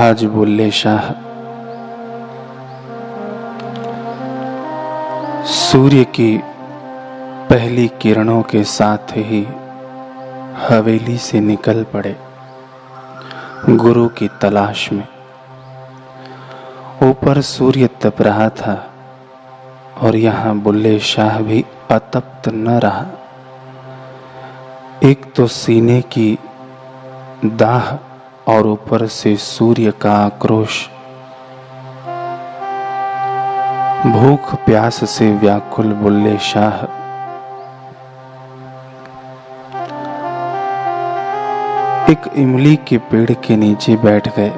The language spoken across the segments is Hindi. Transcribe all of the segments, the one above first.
आज बुल्ले शाह सूर्य की पहली किरणों के साथ ही हवेली से निकल पड़े गुरु की तलाश में। ऊपर सूर्य तप रहा था और यहाँ बुल्ले शाह भी अतप्त न रहा। एक तो सीने की दाह और ऊपर से सूर्य का आक्रोश। भूख प्यास से व्याकुल बुल्ले शाह एक इमली के पेड़ के नीचे बैठ गए।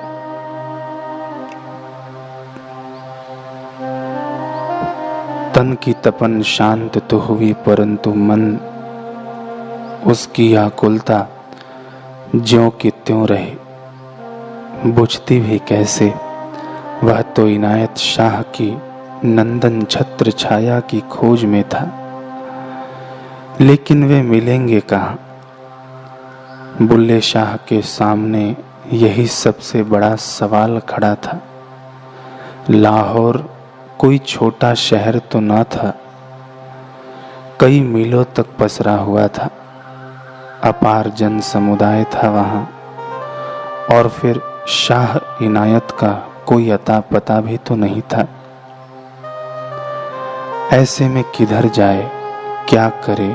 तन की तपन शांत तो हुई, परंतु मन उसकी आकुलता ज्यों की त्यों रही। बुझती भी कैसे? वह तो इनायत शाह की नंदन छत्र छाया की खोज में था, लेकिन वे मिलेंगे कहाँ? बुल्ले शाह के सामने यही सबसे बड़ा सवाल खड़ा था। लाहौर कोई छोटा शहर तो न था, कई मीलों तक पसरा हुआ था। अपार जन समुदाय था वहाँ, और फिर शाह इनायत का कोई अता पता भी तो नहीं था। ऐसे में किधर जाए, क्या करे,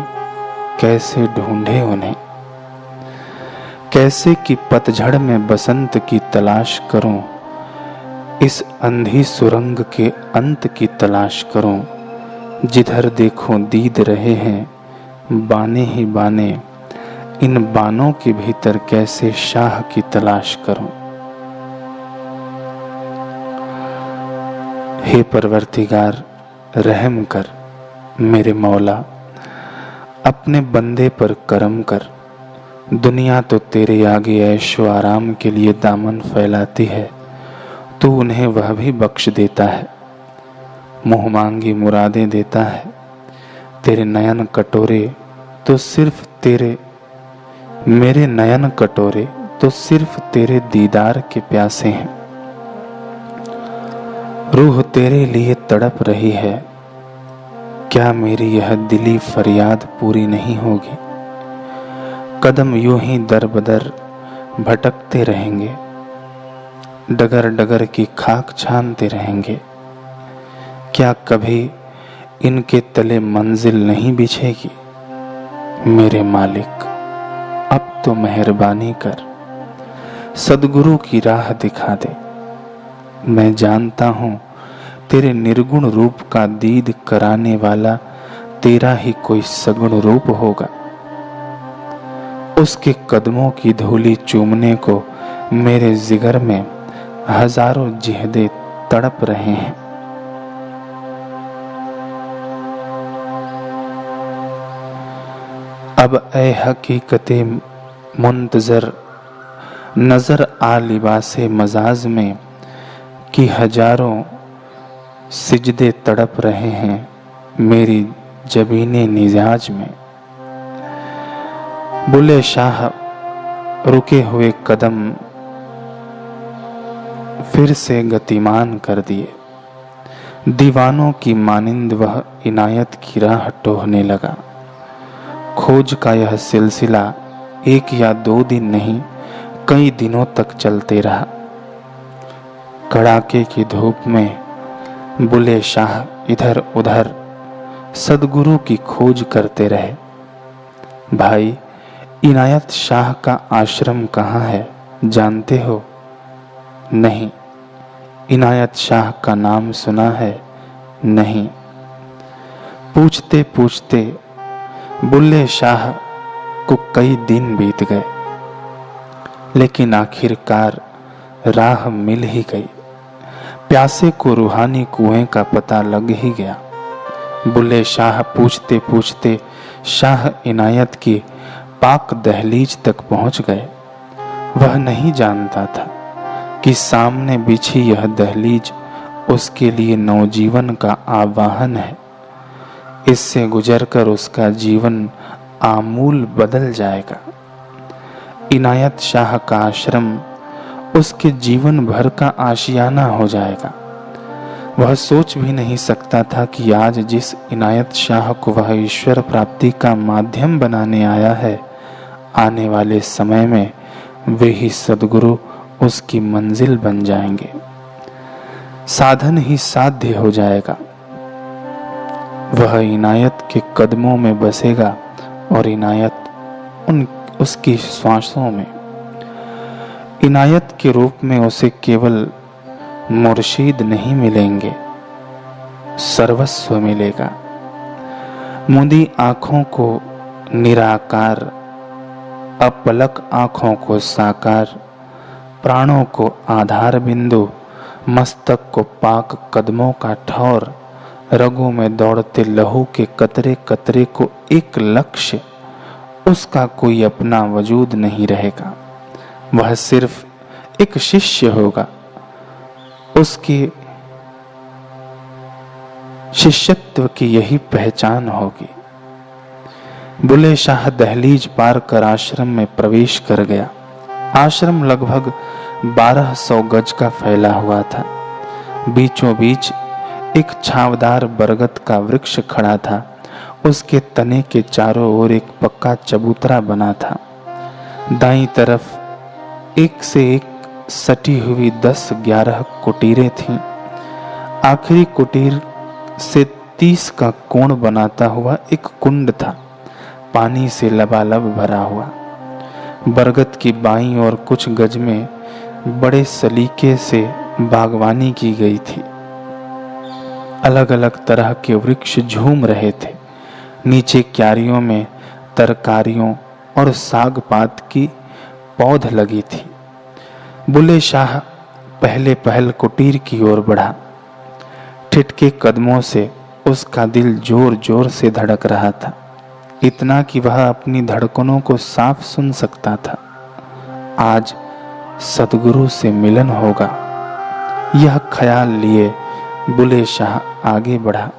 कैसे ढूंढे उन्हें? कैसे कि पतझड़ में बसंत की तलाश करूं, इस अंधी सुरंग के अंत की तलाश करूं। जिधर देखो दीद रहे हैं बाने ही बाने, इन बानों के भीतर कैसे शाह की तलाश करूं। हे परवरदिगार, रहम कर मेरे मौला, अपने बंदे पर करम कर। दुनिया तो तेरे आगे ऐशो आराम के लिए दामन फैलाती है, तू उन्हें वह भी बख्श देता है। मुँह मांगी मुरादें देता है। तेरे नयन कटोरे तो सिर्फ तेरे, मेरे नयन कटोरे तो सिर्फ तेरे दीदार के प्यासे हैं। रूह तेरे लिए तड़प रही है, क्या मेरी यह दिली फरियाद पूरी नहीं होगी? कदम यूं ही दर बदर भटकते रहेंगे, डगर डगर की खाक छानते रहेंगे। क्या कभी इनके तले मंजिल नहीं बिछेगी? मेरे मालिक, अब तो मेहरबानी कर, सद्गुरु की राह दिखा दे। मैं जानता हूं तेरे निर्गुण रूप का दीद कराने वाला तेरा ही कोई सगुण रूप होगा। उसके कदमों की धूली चूमने को मेरे जिगर में हजारों जिहदे तड़प रहे हैं। अब ऐ हकीकते मुंतजर नजर आ लिबासे मजाज में, कि हजारों सिजदे तड़प रहे हैं मेरी जबीने निजाज में। बुल्ले शाह रुके हुए कदम फिर से गतिमान कर दिए। दीवानों की मानिंद वह इनायत की राह टोहने लगा। खोज का यह सिलसिला एक या दो दिन नहीं, कई दिनों तक चलते रहा। कड़ाके की धूप में बुल्ले शाह इधर उधर सद्गुरु की खोज करते रहे। भाई, इनायत शाह का आश्रम कहाँ है, जानते हो? नहीं। इनायत शाह का नाम सुना है? नहीं। पूछते पूछते बुल्ले शाह को कई दिन बीत गए, लेकिन आखिरकार राह मिल ही गई। प्यासे को रूहानी कुएं का पता लग ही गया। बुल्ले शाह पूछते पूछते शाह इनायत की पाक दहलीज तक पहुंच गए। वह नहीं जानता था कि सामने बिछी यह दहलीज उसके लिए नवजीवन का आवाहन है। इससे गुजरकर उसका जीवन आमूल बदल जाएगा। इनायत शाह का आश्रम उसके जीवन भर का आशियाना हो जाएगा। वह सोच भी नहीं सकता था कि आज जिस इनायत शाह को वह ईश्वर प्राप्ति का माध्यम बनाने आया है, आने वाले समय में वे ही सद्गुरु उसकी मंजिल बन जाएंगे, साधन ही साध्य हो जाएगा। वह इनायत के कदमों में बसेगा और इनायत उसकी श्वासों में। इनायत के रूप में उसे केवल मुर्शीद नहीं मिलेंगे, सर्वस्व मिलेगा। मुंदी आंखों को निराकार, अपलक आंखों को साकार, प्राणों को आधार बिंदु, मस्तक को पाक कदमों का ठौर, रगों में दौड़ते लहू के कतरे कतरे को एक लक्ष्य, उसका कोई अपना वजूद नहीं रहेगा। वह सिर्फ एक शिष्य होगा, उसके शिष्यत्व की यही पहचान होगी। बुल्ले शाह दहलीज पार कर आश्रम में प्रवेश कर गया। आश्रम लगभग 1200 गज का फैला हुआ था। बीचों बीच एक छावदार बरगद का वृक्ष खड़ा था। उसके तने के चारों ओर एक पक्का चबूतरा बना था। दाईं तरफ एक से एक सटी हुई 10-11 कुटीरें थीं। आखिरी कुटीर से 30 का कोण बनाता हुआ एक कुंड था, पानी से लबालब भरा हुआ। बरगद की बाईं और कुछ गज में बड़े सलीके से बागवानी की गई थी। अलग अलग तरह के वृक्ष झूम रहे थे। नीचे क्यारियों में तरकारियों और साग पात की पौध लगी थी। बुल्ले शाह पहल कुटीर की ओर बढ़ा। ठिठके कदमों से उसका दिल जोर जोर से धड़क रहा था, इतना कि वह अपनी धड़कनों को साफ सुन सकता था। आज सद्गुरु से मिलन होगा, यह ख्याल लिए बुल्ले शाह आगे बढ़ा।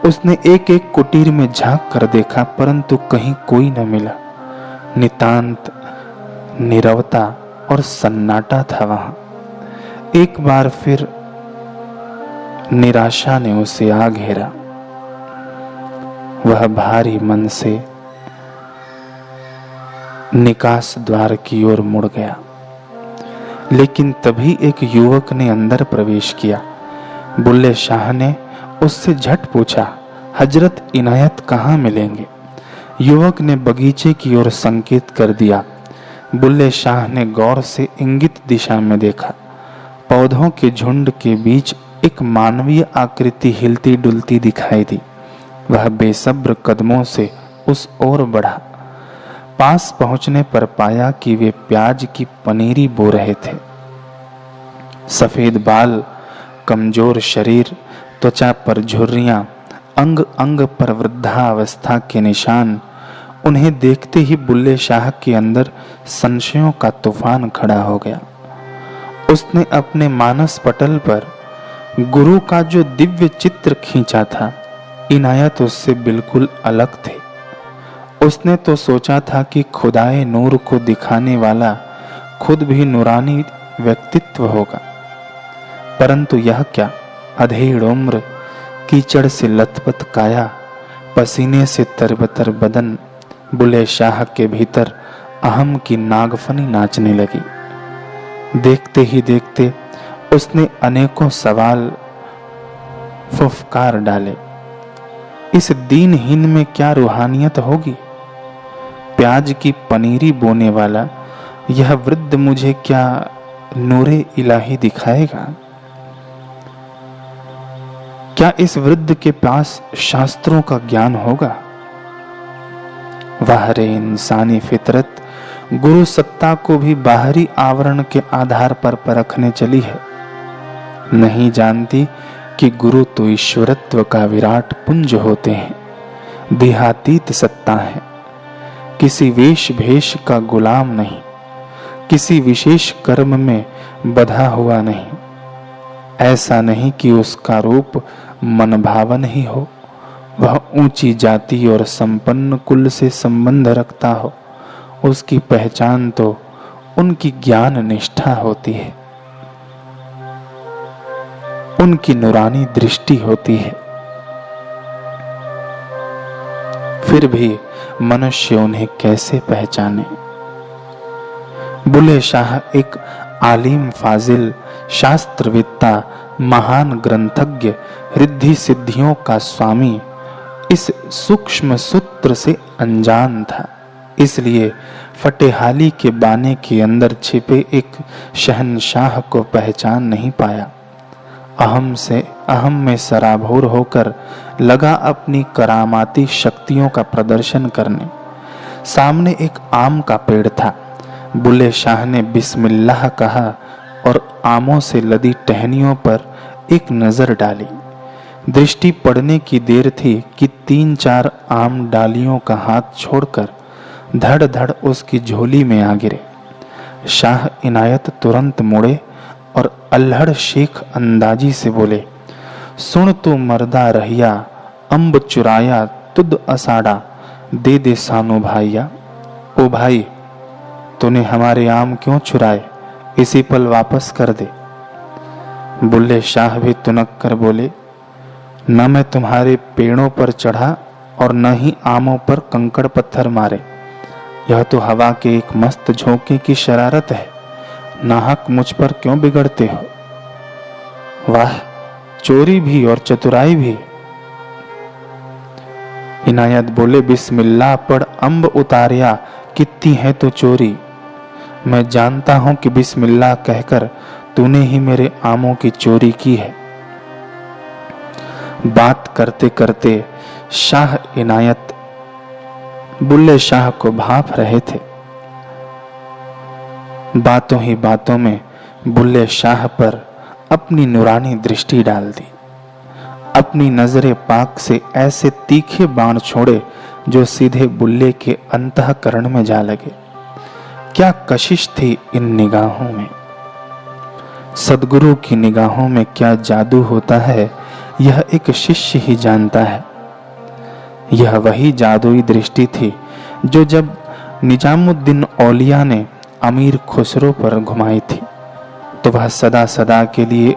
उसने एक एक कुटीर में झांक कर देखा, परंतु कहीं कोई न मिला। नितांत नीरवता और सन्नाटा था वहां। एक बार फिर निराशा ने उसे आ घेरा। वह भारी मन से निकास द्वार की ओर मुड़ गया, लेकिन तभी एक युवक ने अंदर प्रवेश किया। बुल्ले शाह ने उससे झट पूछा, हजरत इनायत कहाँ मिलेंगे? युवक ने बगीचे की ओर संकेत कर दिया। बुल्ले शाह ने गौर से इंगित दिशा में देखा। पौधों के झुंड के बीच एक मानवीय आकृति हिलती डुलती दिखाई दी। वह बेसब्र कदमों से उस ओर बढ़ा। पास पहुंचने पर पाया कि वे प्याज की पनीरी बो रहे थे। सफेद बाल, कमजोर शरीर, त्वचा पर झुर्रियां, अंग अंग पर वृद्धावस्था के निशान। उन्हें देखते ही बुल्ले शाह के अंदर संशयों का तूफान खड़ा हो गया। उसने अपने मानस पटल पर गुरु का जो दिव्य चित्र खींचा था, इनायत उससे बिल्कुल अलग थे। उसने तो सोचा था कि खुदाए नूर को दिखाने वाला खुद भी नूरानी व्यक्तित्व होगा, परंतु यह क्या, अधेड़ उम्र, कीचड़ से लथपथ काया, पसीने से तरबतर बदन। बुल्ले शाह के भीतर अहम की नागफनी नाचने लगी। देखते ही देखते उसने अनेकों सवाल फुफकार डाले। इस दीनहीन में क्या रूहानियत होगी? प्याज की पनीरी बोने वाला यह वृद्ध मुझे क्या नूरे इलाही दिखाएगा? क्या इस वृद्ध के पास शास्त्रों का ज्ञान होगा? वाह रे इंसानी फितरत, गुरु सत्ता को भी बाहरी आवरण के आधार पर परखने चली है। नहीं जानती कि गुरु तो ईश्वरत्व का विराट पुंज होते हैं, देहातीत सत्ता है, किसी वेश भेष का गुलाम नहीं, किसी विशेष कर्म में बधा हुआ नहीं। ऐसा नहीं कि उसका रूप मनभावन ही हो, वह ऊंची जाति और संपन्न कुल से संबंध रखता हो। उसकी पहचान तो उनकी ज्ञान निष्ठा होती है, उनकी नूरानी दृष्टि होती है, फिर भी मनुष्य उन्हें कैसे पहचाने। बुल्ले शाह एक आलिम, फाजिल, शास्त्रवेत्ता, महान ग्रंथज्ञ, रिद्धि सिद्धियों का स्वामी इस सूक्ष्म सूत्र से अनजान था। इसलिए फटेहाली के बाने के अंदर छिपे एक शहंशाह को पहचान नहीं पाया। अहम में सराबोर होकर लगा अपनी करामाती शक्तियों का प्रदर्शन करने। सामने एक आम का पेड़ था। बुल्ले शाह ने बिस्मिल्लाह कहा और आमों से लदी टहनियों पर एक नजर डाली। दृष्टि पड़ने की देर थी कि 3-4 आम डालियों का हाथ छोड़कर धड़ धड़ उसकी झोली में आ गिरे। शाह इनायत तुरंत मुड़े और अल्हड़ शेख अंदाजी से बोले, सुन तू मर्दा रहिया, अंब चुराया तुद असाड़ा, दे दे सानो भाइया। ओ भाई, तूने हमारे आम क्यों चुराए? इसी पल वापस कर दे। बुल्ले शाह भी तुनक कर बोले, न मैं तुम्हारे पेड़ों पर चढ़ा और न ही आमों पर कंकड़ पत्थर मारे। यह तो हवा के एक मस्त झोंके की शरारत है। नाहक मुझ पर क्यों बिगड़ते हो? वाह, चोरी भी और चतुराई भी। इनायत बोले, बिस्मिल्लाह पढ़, अंब उतारिया, कितनी है तो चोरी। मैं जानता हूं कि बिस्मिल्लाह कहकर तूने ही मेरे आमों की चोरी की है। बात करते करते शाह इनायत बुल्ले शाह को भांप रहे थे। बातों ही बातों में बुल्ले शाह पर अपनी नूरानी दृष्टि डाल दी। अपनी नजरे पाक से ऐसे तीखे बाण छोड़े जो सीधे बुल्ले के अंतःकरण में जा लगे। क्या कशिश थी इन निगाहों में। सदगुरु की निगाहों में क्या जादू होता है, यह एक शिष्य ही जानता है। यह वही जादुई दृष्टि थी जो जब निजामुद्दीन औलिया ने अमीर खुसरो पर घुमाई थी तो वह सदा सदा के लिए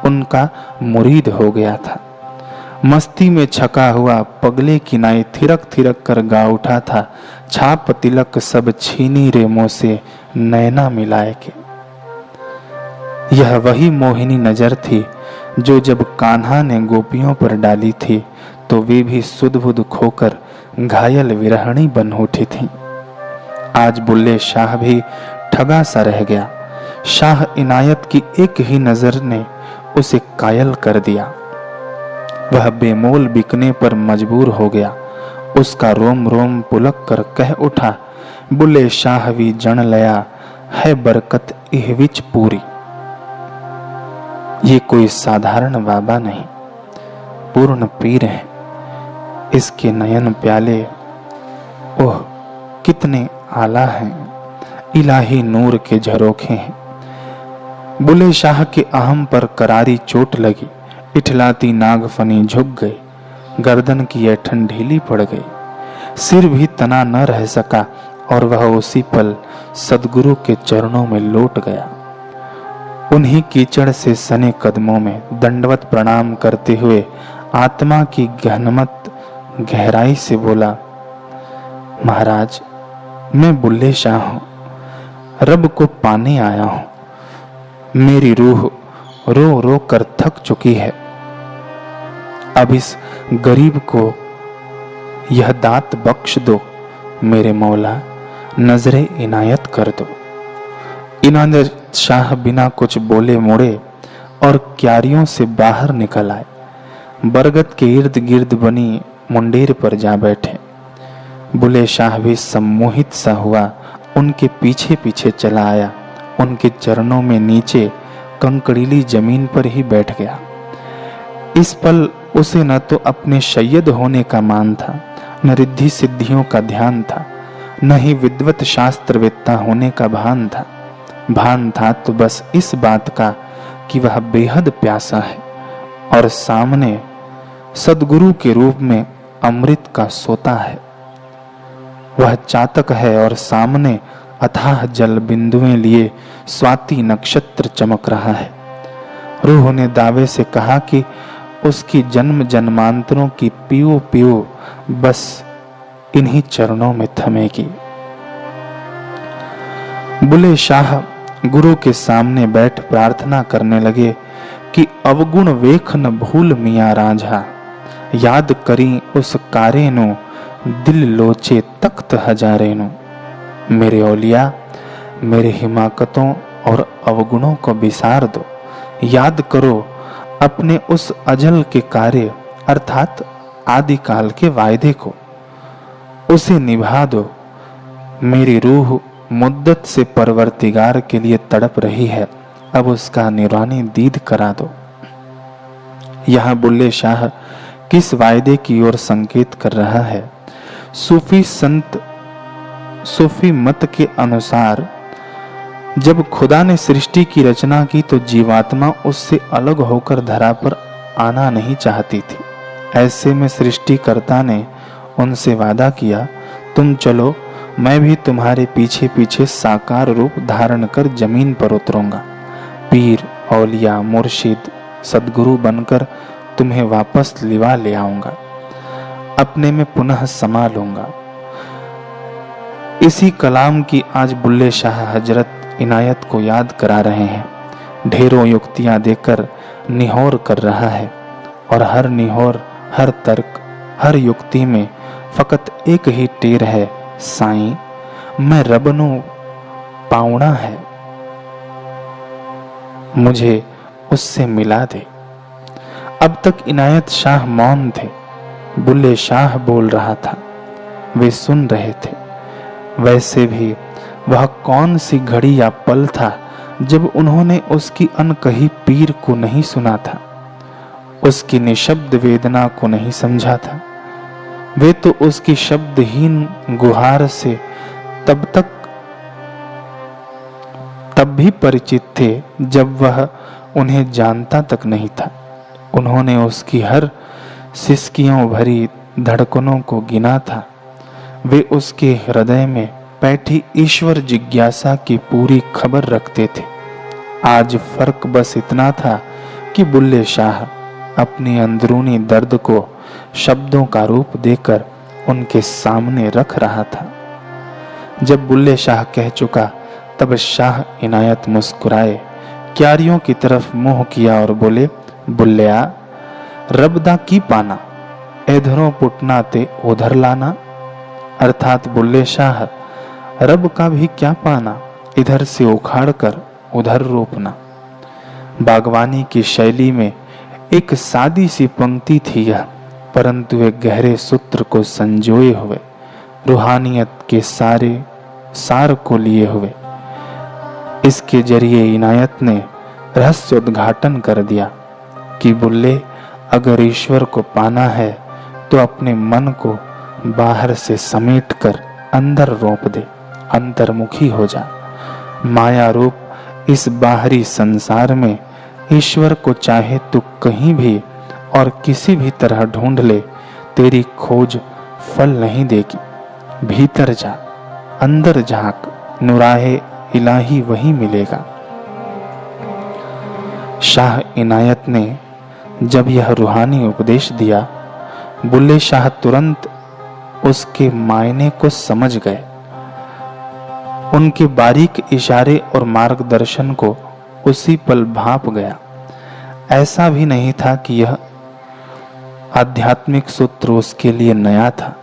उनका मुरीद हो गया था। मस्ती में छका हुआ पगले किनाए थिरक थिरक कर गा उठा था, छाप तिलक सब छीनी रे मुँह से नैना मिलाए के। यह वही मोहिनी नजर थी जो जब कान्हा ने गोपियों पर डाली थी तो वे भी सुध-बुध खोकर घायल विरहणी बन उठी थीं। आज बुल्ले शाह भी ठगा सा रह गया। शाह इनायत की एक ही नजर ने उसे कायल कर दिया। वह बेमोल बिकने पर मजबूर हो गया। उसका रोम रोम पुलक कर कह उठा, बुल्ले शाह भी जन लया है बरकत इह विच पूरी। ये कोई साधारण बाबा नहीं, पूर्ण पीर है। इसके नयन प्याले ओह कितने आला हैं, इलाही नूर के झरोखे हैं। बुल्ले शाह के अहम पर करारी चोट लगी। इठलाती नागफनी झुक गई, गर्दन की ऐठन ढीली पड़ गई, सिर भी तना न रह सका और वह उसी पल सदगुरु के चरणों में लौट गया। उन्हीं कीचड़ से सने कदमों में दंडवत प्रणाम करते हुए आत्मा की गहनमत गहराई से बोला, महाराज, मैं बुल्ले शाह हूं, रब को पाने आया हूं। मेरी रूह रो रो कर थक चुकी है। अब इस गरीब को यह दात बख्श दो मेरे मौला, नजरे इनायत कर दो। इनायत शाह बिना कुछ बोले मुड़े और क्यारियों से बाहर निकल आए। बरगद के इर्द गिर्द बनी मुंडेर पर जा बैठे। बुल्ले शाह भी सम्मोहित सा हुआ उनके पीछे पीछे चला आया। उनके चरणों में नीचे कंकड़ीली जमीन पर ही बैठ गया। इस पल उसे न तो अपने सैयद होने का मान था, न रिद्धि सिद्धियों का ध्यान था, न ही विद्वत शास्त्रवेत्ता होने का भान था। भान था तो बस इस बात का कि वह बेहद प्यासा है और सामने सदगुरु के रूप में अमृत का सोता है। वह चातक है और सामने अथाह जल बिंदुएं लिए स्वाति नक्षत्र चमक रहा है। रूह ने दावे से कहा कि उसकी जन्म जन्मांतरों की पीओ पीओ बस इन्हीं चरणों में थमेगी। बुले शाह गुरु के सामने बैठ प्रार्थना करने लगे कि अवगुण वेख न भूल मियाँ रांझा, याद करी उस कारेनु दिल लोचे तख्त हजारेनु। मेरे औलिया, मेरे हिमाकतों और अवगुणों को बिसार दो, याद करो अपने उस अजल के कार्य अर्थात आदि काल के वायदे को, उसे निभा दो। मेरी रूह मुद्दत से परवरदिगार के लिए तड़प रही है, अब उसका नूरानी दीद करा दो। यहां बुल्ले शाह किस वायदे की ओर संकेत कर रहा है? सूफी मत के अनुसार जब खुदा ने सृष्टि की रचना की तो जीवात्मा उससे अलग होकर धरा पर आना नहीं चाहती थी। ऐसे में सृष्टिकर्ता ने उनसे वादा किया, तुम चलो, मैं भी तुम्हारे पीछे पीछे साकार रूप धारण कर जमीन पर उतरूंगा। पीर, औलिया, मुर्शिद, सदगुरु बनकर तुम्हें वापस लिवा ले आऊंगा, अपने में पुनः समा लूंगा। इसी कलाम की आज बुल्ले शाह हजरत इनायत को याद करा रहे हैं। ढेरों युक्तियां देकर निहोर कर रहा है और हर निहोर, हर तर्क, हर युक्ति में फकत एक ही टेर है, साईं मैं रबनु पाउणा है, मुझे उससे मिला दे। अब तक इनायत शाह मौन थे, बुल्ले शाह बोल रहा था, वे सुन रहे थे। वैसे भी वह कौन सी घड़ी या पल था जब उन्होंने उसकी अनकही पीर को नहीं सुना था, उसकी निशब्द वेदना को नहीं समझा था। वे तो उसकी शब्दहीन गुहार से तब भी परिचित थे जब वह उन्हें जानता तक नहीं था। उन्होंने उसकी हर सिसकियों भरी धड़कनों को गिना था। वे उसके हृदय में बैठी ईश्वर जिज्ञासा की पूरी खबर रखते थे। आज फर्क बस इतना था कि बुल्ले शाह अपनी अंदरूनी दर्द को शब्दों का रूप देकर उनके सामने रख रहा था। जब बुल्ले शाह कह चुका तब शाह इनायत मुस्कुराए, क्यारियों की तरफ मुंह किया और बोले, बुल्लिया रबदा की पाना, इधरों पुटना ते उधर लाना। अर्थात बुल्ले शाह, रब का भी क्या पाना, इधर से उखाड़ कर उधर रोपना। बागवानी की शैली में एक सादी सी पंक्ति थी यह, परंतु एक गहरे सूत्र को संजोए हुए, रूहानियत के सारे सार को लिए हुए। इसके जरिए इनायत ने रहस्य उद्घाटन कर दिया कि बुल्ले, अगर ईश्वर को पाना है तो अपने मन को बाहर से समेट कर अंदर रोप दे, अंतर्मुखी हो जा। माया रूप इस बाहरी संसार में ईश्वर को चाहे तो कहीं भी और किसी भी तरह ढूंढ ले, तेरी खोज फल नहीं देगी। भीतर जा, अंदर झांक, नुराहे इलाही वही मिलेगा। शाह इनायत ने जब यह रूहानी उपदेश दिया, बुल्ले शाह तुरंत उसके मायने को समझ गए। उनके बारीक इशारे और मार्गदर्शन को उसी पल भांप गया। ऐसा भी नहीं था कि यह आध्यात्मिक सूत्र उसके लिए नया था।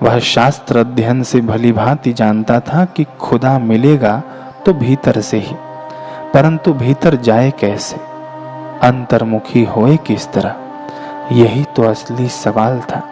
वह शास्त्र अध्ययन से भली भांति जानता था कि खुदा मिलेगा तो भीतर से ही, परंतु भीतर जाए कैसे, अंतर्मुखी होए किस तरह, यही तो असली सवाल था।